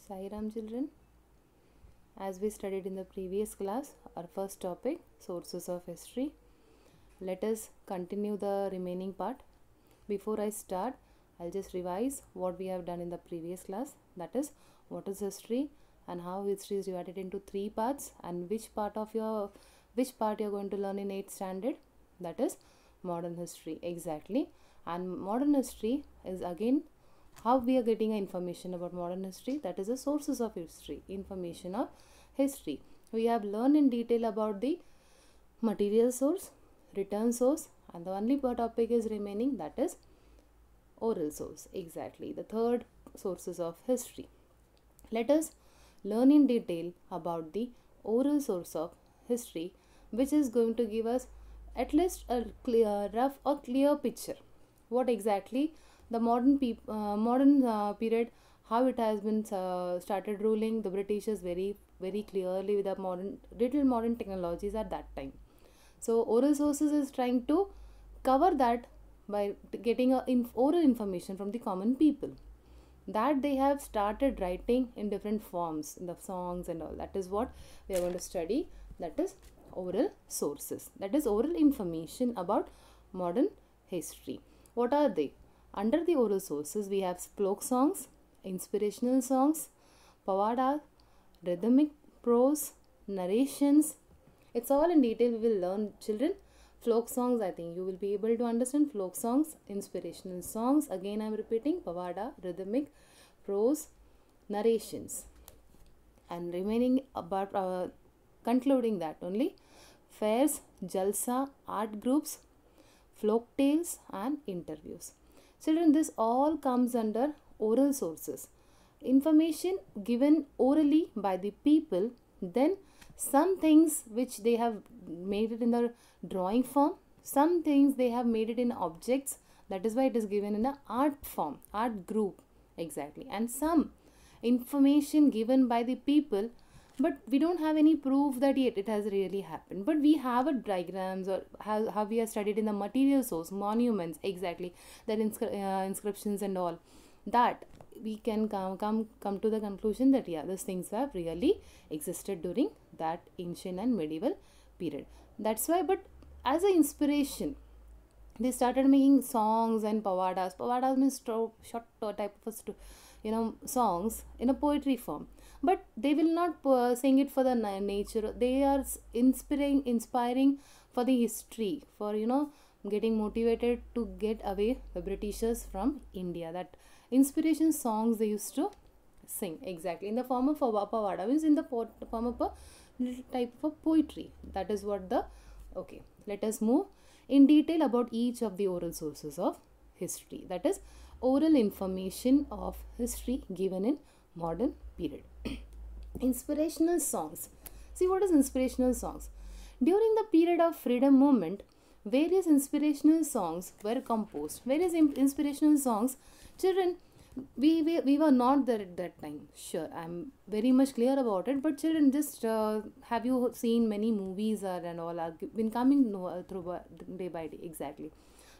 Sai Ram children. As we studied in the previous class, our first topic, sources of history. Let us continue the remaining part. Before I start, I'll just revise what we have done in the previous class. That is, what is history and how history is divided into three parts, and which part you're going to learn in 8th standard. That is modern history, exactly. And modern history is again how we are getting information about modern history. That is the sources of history, information of history. We have learned in detail about the material source, written source, and the only topic is remaining, that is oral source, exactly the third sources of history. Let us learn in detail about the oral source of history, which is going to give us at least a rough or clear picture what exactly the modern period, how it has been started ruling the Britishers very clearly with the modern technologies at that time. So oral sources is trying to cover that by getting oral information from the common people, that they have started writing in different forms in the songs and all. That is what we are going to study, that is oral sources, that is oral information about modern history. What are they? Under the oral sources, we have folk songs, inspirational songs, pavada, rhythmic prose, narrations. It's all in detail we will learn, children. Folk songs, I think you will be able to understand. Folk songs, inspirational songs, again I am repeating, pavada, rhythmic prose, narrations. And remaining about concluding that only, fairs, jalsa, art groups, folk tales and interviews. Children, this all comes under oral sources. Information given orally by the people, then some things which they have made it in the drawing form, some things they have made it in objects, that is why it is given in an art form, art group, exactly. And some information given by the people, but we don't have any proof that yet it has really happened, but we have a diagrams, or how we are studied in the material source, monuments, exactly, that inscriptions and all, that we can come to the conclusion that yeah, these things have really existed during that ancient and medieval period. That's why, but as an inspiration, they started making songs and pavadas. Pavadas means short type of songs in a poetry form, but they will not sing it for the nature. They are inspiring for the history, for getting motivated to get away the Britishers from India. That inspiration songs they used to sing, exactly, in the form of pavada, means in the form of a little type of a poetry. That is what the okay. Let us move in detail about each of the oral sources of history, that is oral information of history given in modern period. Inspirational songs. See, what is inspirational songs? During the period of freedom movement, various inspirational songs were composed. Various inspirational songs, children, we were not there at that time. Sure, I'm very much clear about it, but children, just have you seen many movies and all are been coming through day by day, exactly.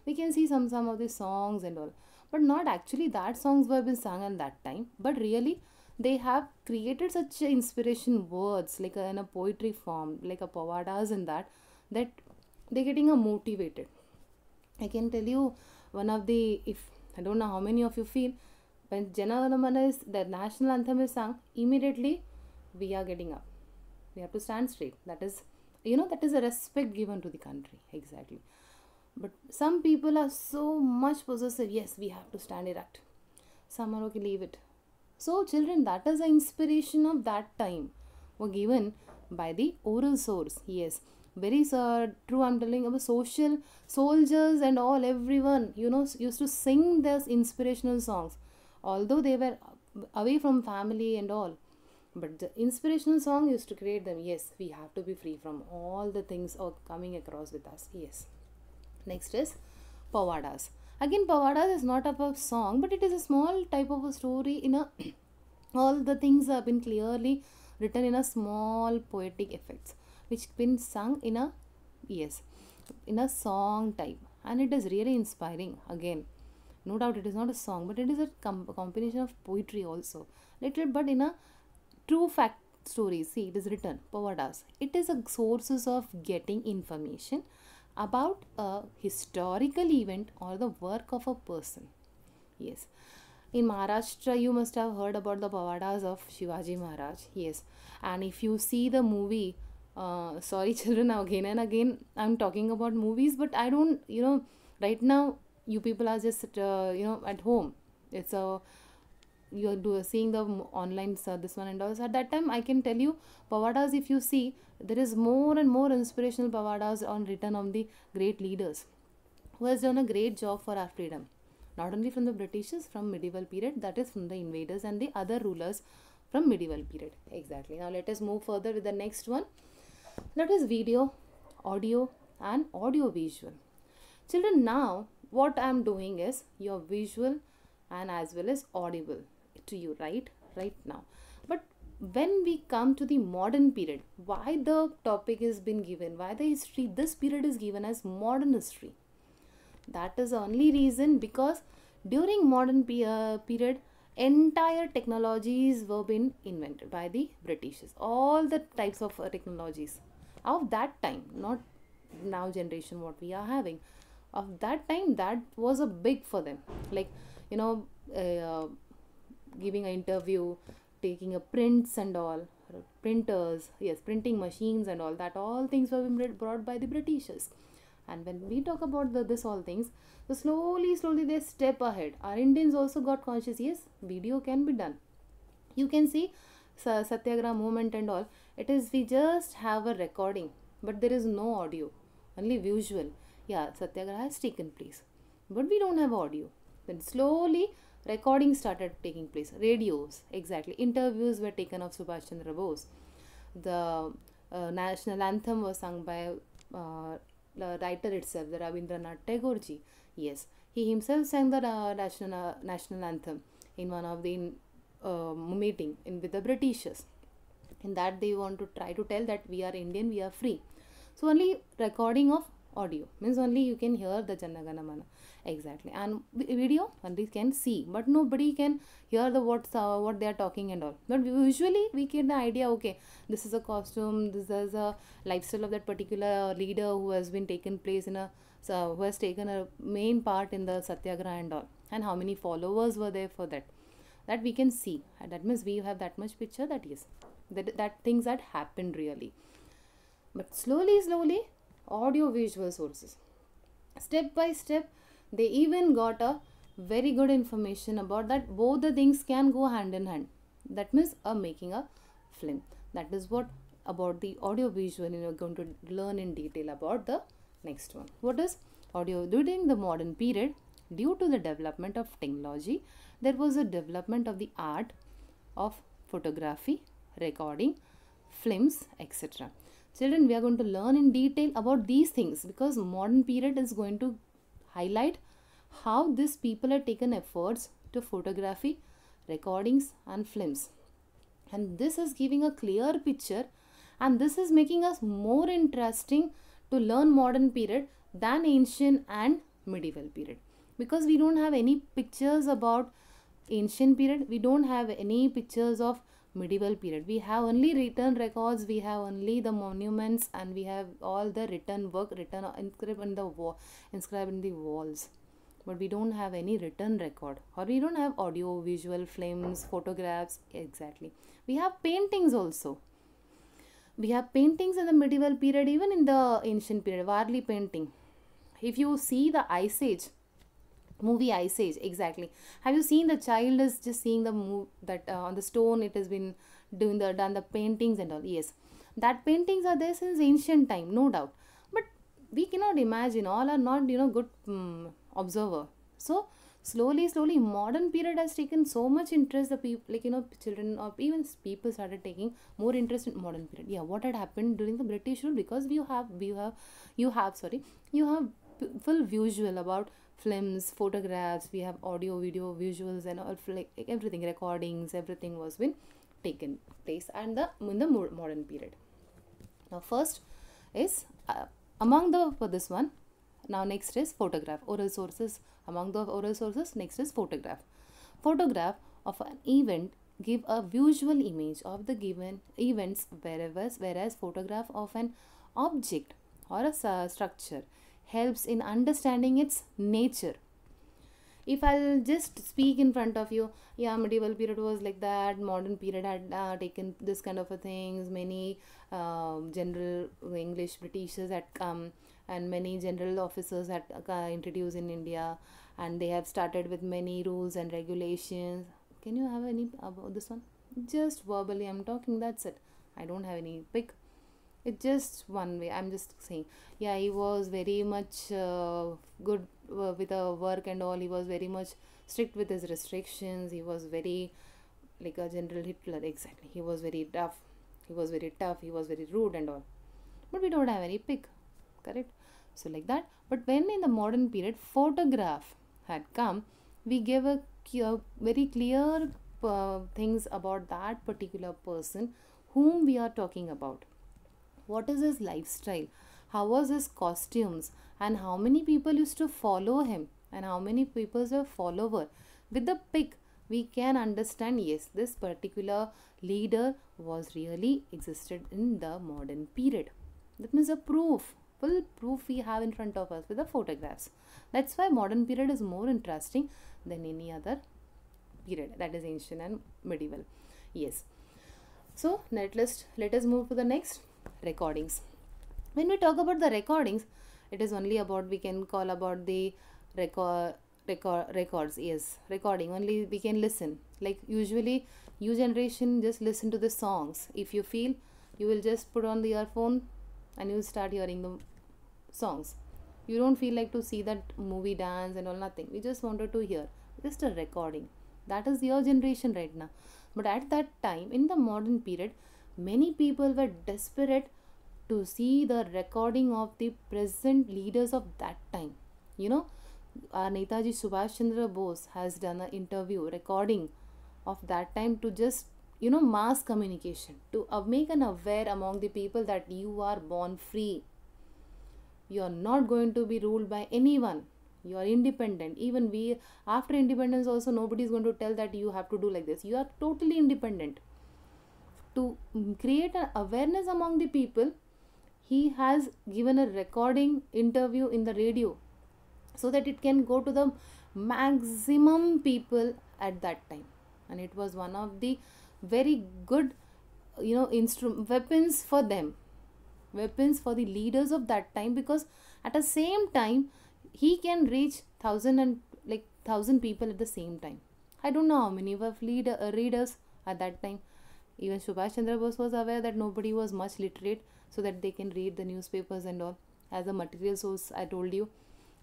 We can see some of the songs and all, but not actually that songs were been sung at that time, but really they have created such inspiration words like in a poetry form, like a pavadas and that they're getting motivated. I can tell you one of the, if I don't know how many of you feel, when Jana is the national anthem is sung, immediately we are getting up. We have to stand straight. That is, that is a respect given to the country, exactly. But some people are so much possessive. Yes, we have to stand erect. Some are okay, leave it. So children, that is the inspiration of that time were given by the oral source. Yes, very true. I'm telling about social soldiers and all, everyone used to sing those inspirational songs, although they were away from family and all, but the inspirational song used to create them. Yes, we have to be free from all the things coming across with us. Yes. Next is pavadas. Again, pavadas is not a song, but it is a small type of a story in a all the things have been clearly written in a small poetic effects, which been sung in a song type, and it is really inspiring. Again, No doubt it is not a song, but it is a combination of poetry also, little, but in a true fact stories. See, it is written pavadas. It is a sources of getting information about a historical event or the work of a person. Yes, in Maharashtra you must have heard about the pavadas of Shivaji Maharaj. Yes, and if you see the movie, sorry children, again and again I'm talking about movies, but I don't, right now you people are just at home. It's a you're seeing the online this one and all. So at that time I can tell you pavadas, if you see, there is more and more inspirational pavadas on written on the great leaders who has done a great job for our freedom, not only from the Britishers from medieval period, that is from the invaders and the other rulers from medieval period. Exactly. Now let us move further with the next one. That is video, audio and audio visual. Children, now what I am doing is your visual and as well as audible to you right now. But when we come to the modern period, why the topic is been given, why the history, this period is given as modern history? That is the only reason because during modern period, entire technologies were been invented by the Britishers. All the types of technologies of that time, not now generation what we are having. Of that time, that was a big for them. Like, giving an interview, taking a prints and all, printers, yes, printing machines and all that, all things were brought by the Britishers. And when we talk about this all things, so slowly they step ahead. Our Indians also got conscious, yes, video can be done. You can see Satyagraha movement and all. It is, we just have a recording, but there is no audio, only visual. Yeah, Satyagraha has taken place, but we don't have audio. Then slowly recording started taking place. Radios, exactly. Interviews were taken of Subhash Chandra Bose. The national anthem was sung by the writer itself, the Rabindranath Tagore ji. Yes, he himself sang the national anthem in one of the meeting with the Britishers. In that they want to try to tell that we are Indian, we are free. So only recording of audio means only you can hear the Jana Gana Mana. Exactly. And video only can see, but nobody can hear the what they are talking and all. But usually we get the idea, okay, this is a costume, this is a lifestyle of that particular leader who has been taken place in who has taken a main part in the Satyagraha and all, and how many followers were there for that we can see. And that means we have that much picture that yes, that things that happened really. But slowly audio visual sources, step by step, they even got a very good information about that both the things can go hand in hand. That means making a film. That is what about the audio visual you are going to learn in detail about the next one. What is audio? During the modern period, due to the development of technology, there was a development of the art of photography, recording, films, etc. Children, we are going to learn in detail about these things because modern period is going to highlight how these people have taken efforts to photography, recordings and films. And this is giving a clear picture, and this is making us more interesting to learn modern period than ancient and medieval period, because we don't have any pictures about ancient period, we don't have any pictures of medieval period. We have only written records, we have only the monuments, and we have all the written work inscribed in the walls, but we don't have any written record, or we don't have audio visual films, photographs. Exactly. We have paintings also. We have paintings in the medieval period, even in the ancient period. Varli painting, if you see the Ice Age movie, Ice Age, exactly, have you seen the child is just seeing the that on the stone it has been done the paintings and all? Yes, that paintings are there since ancient time, no doubt, but we cannot imagine, all are not good observer. So slowly modern period has taken so much interest, the people children or even people started taking more interest in modern period. Yeah, what had happened during the British rule? Because you have full visual about films, photographs, we have audio, video, visuals and all, like everything, recordings, everything was been taken place and in the modern period. Now first is among for this one, Now next is photograph. Oral sources. Among the oral sources, next is photograph. Photograph of an event give a visual image of the given events, whereas photograph of an object or a structure helps in understanding its nature. If I'll just speak in front of you, yeah, medieval period was like that, modern period had taken this kind of a things, many general English Britishers had come, and many general officers had introduced in India, and they have started with many rules and regulations. Can you have any about this one? Just verbally I'm talking, that's it. I don't have any pick. It's just one way. I'm just saying, yeah, he was very much good with work and all. He was very much strict with his restrictions. He was very like a General Hitler. Exactly. He was very tough. He was very tough. He was very rude and all. But we don't have any pick. Correct? So like that. But when in the modern period, photograph had come, we gave a very clear things about that particular person whom we are talking about. What is his lifestyle? How was his costumes? And how many people used to follow him? And how many people were follower? With the pic, we can understand, yes, this particular leader was really existed in the modern period. That means a proof, full proof we have in front of us with the photographs. That's why modern period is more interesting than any other period, that is ancient and medieval. Yes. So let us move to the next, recordings. When we talk about the recordings, it is only about, we can call about the records. Yes, recording only we can listen. Like usually you generation just listen to the songs. If you feel, you will just put on the earphone and you will start hearing the songs. You don't feel like to see that movie, dance and all, nothing. We just wanted to hear, just a recording. That is your generation right now. But at that time, in the modern period, many people were desperate to see the recording of the present leaders of that time. You know, our Netaji Subhash Chandra Bose has done an interview recording of that time to just, mass communication, to make an aware among the people that you are born free. You are not going to be ruled by anyone. You are independent. Even we, after independence also, nobody is going to tell that you have to do like this. You are totally independent. To create an awareness among the people, he has given a recording interview in the radio so that it can go to the maximum people at that time. And it was one of the very good, weapons for them, weapons for the leaders of that time, because at the same time he can reach 1,000 people at the same time. I don't know how many were readers at that time. Even Subhash Chandra Bose was aware that nobody was much literate, so that they can read the newspapers and all. As a material source, I told you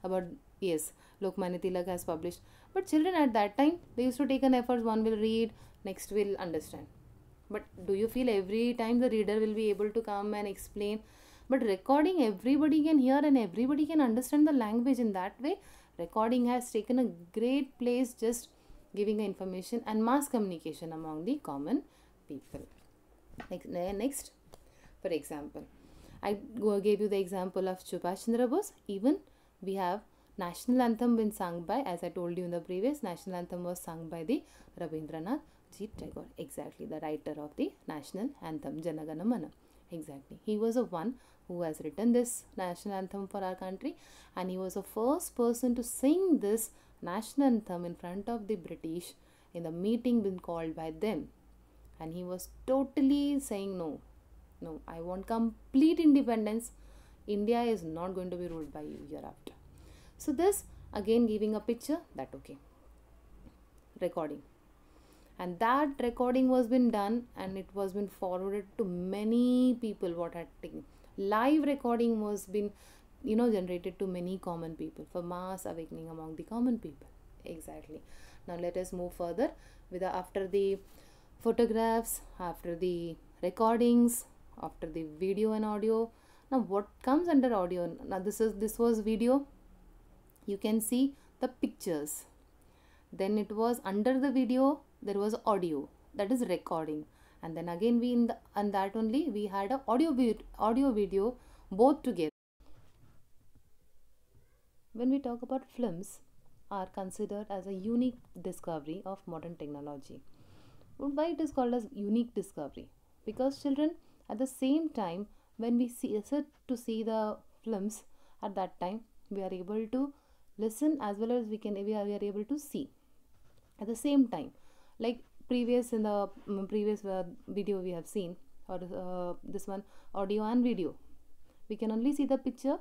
about, yes, Lokmanya Tilak has published. But children at that time, they used to take an effort. One will read, next will understand. But do you feel every time the reader will be able to come and explain? But recording, everybody can hear and everybody can understand the language. In that way, recording has taken a great place, just giving information and mass communication among the common people. Next, for example, I gave you the example of Subhash Chandra Bose. Even we have national anthem been sung by, as I told you in the previous, national anthem was sung by the Rabindranath Ji Tagore. Exactly, the writer of the national anthem, Jana Gana Mana. Exactly, he was the one who has written this national anthem for our country, and he was the first person to sing this national anthem in front of the British in the meeting been called by them. And he was totally saying, no, I want complete independence. India is not going to be ruled by you hereafter. So this again giving a picture that, okay, recording. And that recording was been done and it was been forwarded to many people. What had taken live recording was been, generated to many common people for mass awakening among the common people. Exactly. Now let us move further with after the photographs, after the recordings, after the video and audio. Now what comes under audio? Now this was video. You can see the pictures. Then it was under the video, there was audio, that is recording. And then again we in that only we had a audio video both together. when we talk about films, are considered as a unique discovery of modern technology. Why it is called as unique discovery? Because children, at the same time, when we sit to see the films, at that time we are able to listen as well as we are able to see at the same time. Like previous in the previous video we have seen, or this one, audio and video, we can only see the picture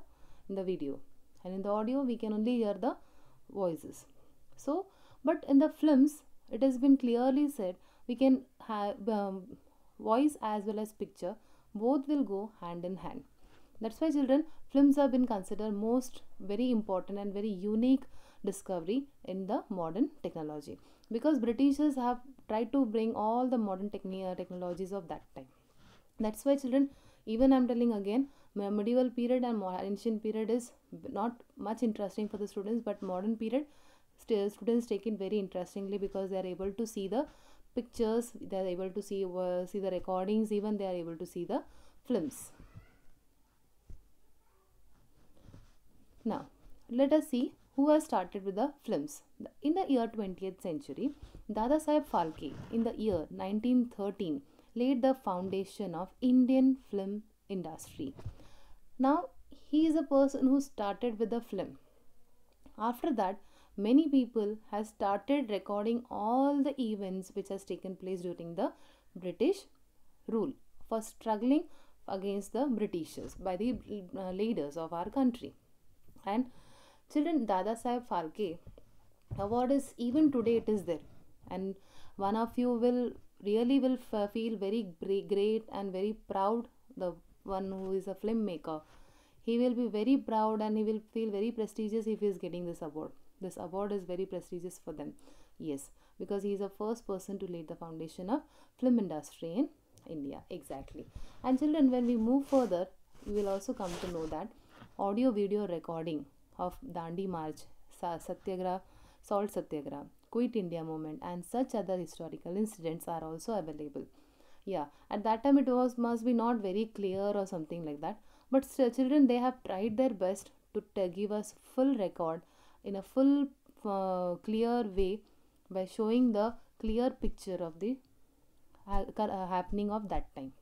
in the video, and in the audio we can only hear the voices. So but in the films it has been clearly said we can have voice as well as picture, both will go hand in hand. That's why children, films have been considered most very important and very unique discovery in the modern technology, because Britishers have tried to bring all the modern technologies of that time. That's why children, even I'm telling again, medieval period and ancient period is not much interesting for the students, but modern period still students take it very interestingly, because they are able to see the pictures, they are able to see the recordings, even they are able to see the films. Now let us see who has started with the films. In the year 20th century, Dada Saheb Phalke in the year 1913 laid the foundation of Indian film industry. Now he is a person who started with the film. After that, many people have started recording all the events which has taken place during the British rule, for struggling against the Britishers by the leaders of our country. And children, Dada Saheb Phalke award is, even today it is there, and one of you will really will feel very great and very proud. The one who is a filmmaker, he will be very proud and he will feel very prestigious if he is getting this award. This award is very prestigious for them. Yes, because he is the first person to lay the foundation of film industry in India. Exactly. And children, when we move further, you will also come to know that audio video recording of Dandi March, Satyagraha, Salt Satyagraha, Quit India movement, and such other historical incidents are also available. Yeah, at that time it must be not very clear or something like that, but still, children, they have tried their best to give us full record in a full clear way, by showing the clear picture of the happening of that time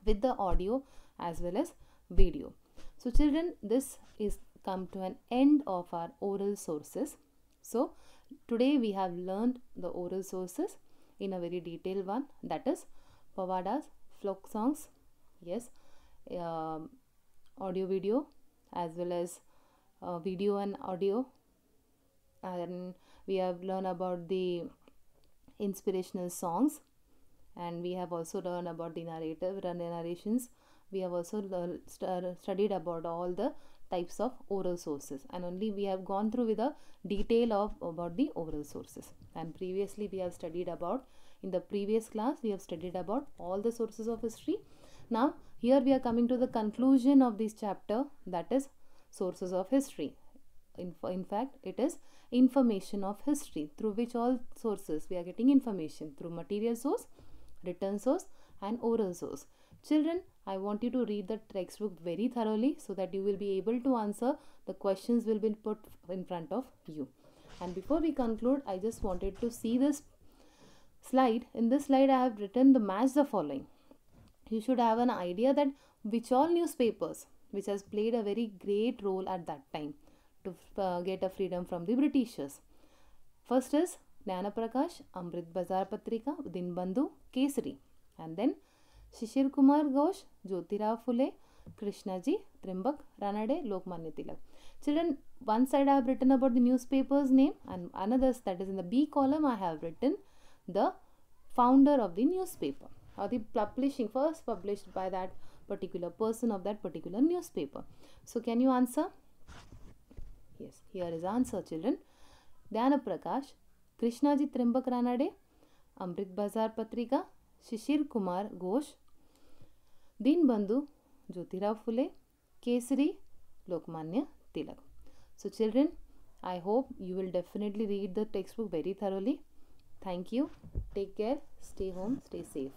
with the audio as well as video. So children, this is come to an end of our oral sources. So today we have learned the oral sources in a very detailed one, that is Pavadas, folk songs, yes, audio video as well as video and audio, and we have learned about the inspirational songs, and we have also learned about the narrations. We have also studied about all the types of oral sources, and only we have gone through with a detail of about the oral sources. And previously we have studied about, in the previous class we have studied about all the sources of history. Now here we are coming to the conclusion of this chapter, that is sources of history. In fact, it is information of history, through which all sources we are getting information, through material source, written source and oral source. Children, I want you to read the textbook very thoroughly, so that you will be able to answer the questions will be put in front of you. And before we conclude, I just wanted to see this slide. In this slide I have written the match the following. You should have an idea that which all newspapers which has played a very great role at that time to get a freedom from the Britishers. First is Jnana Prakash, Amrit Bazar Patrika, Dinbandhu, Kesari, and then Shishir Kumar Ghosh, Jyotirao Phule, Krishnaji, Trimbak, Ranade, Lokmanya Tilak. Children, one side I have written about the newspaper's name, and another, that is in the B column, I have written the founder of the newspaper, or the publishing, first published by that particular person of that particular newspaper. So can you answer? Yes, here is answer, children. Jnana Prakash, Krishnaji Trimbak Ranade, Amrit Bazar Patrika, Shishir Kumar Ghosh, Dinbandhu, Jyotirao Phule, Kesari, Lokmanya Tilak. So children, I hope you will definitely read the textbook very thoroughly. Thank you. Take care. Stay home. Stay safe.